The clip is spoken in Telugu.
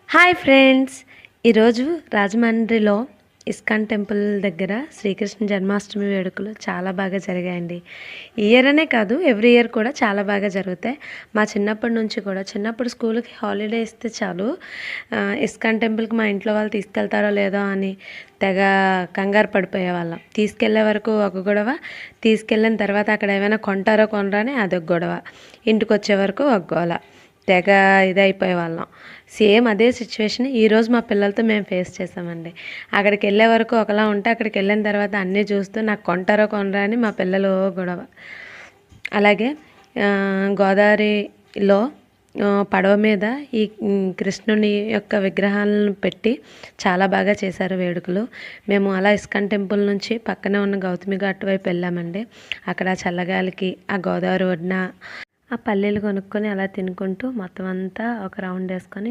హాయ్ ఫ్రెండ్స్, ఈరోజు రాజమండ్రిలో ఇస్కాన్ టెంపుల్ దగ్గర శ్రీకృష్ణ జన్మాష్టమి వేడుకలు చాలా బాగా జరిగాయండి. ఈ ఇయర్ అనే కాదు, ఎవ్రీ ఇయర్ కూడా చాలా బాగా జరుగుతాయి. మా చిన్నప్పటి నుంచి కూడా, చిన్నప్పుడు స్కూల్కి హాలిడే ఇస్తే చాలు ఇస్కాన్ టెంపుల్కి మా ఇంట్లో వాళ్ళు తీసుకెళ్తారో లేదో అని తెగ కంగారు పడిపోయేవాళ్ళం. తీసుకెళ్లే వరకు ఒక గొడవ, తీసుకెళ్ళిన తర్వాత అక్కడ ఏమైనా కొంటారో కొనరా అని అదొక గొడవ, ఇంటికి వచ్చే వరకు ఒక గోల, తెగ ఇదైపోయేవాళ్ళం. సేమ్ అదే సిచ్యువేషన్ ఈరోజు మా పిల్లలతో మేము ఫేస్ చేసామండి. అక్కడికి వెళ్ళే వరకు ఒకలా ఉంటే అక్కడికి వెళ్ళిన తర్వాత అన్నీ చూస్తూ నాకు కొంటారో కొనరా అని మా పిల్లలు గొడవ. అలాగే గోదావరిలో పడవ మీద ఈ కృష్ణుని యొక్క విగ్రహాలను పెట్టి చాలా బాగా చేశారు వేడుకలు. మేము అలా ఇస్కాన్ టెంపుల్ నుంచి పక్కనే ఉన్న గౌతమి ఘాట్ వైపు వెళ్ళామండి. అక్కడ చల్లగాలికి ఆ గోదావరి ఒడ్డున ఆ పల్లీలు కొనుక్కొని అలా తినుకుంటూ మొత్తం అంతా ఒక రౌండ్ వేసుకొని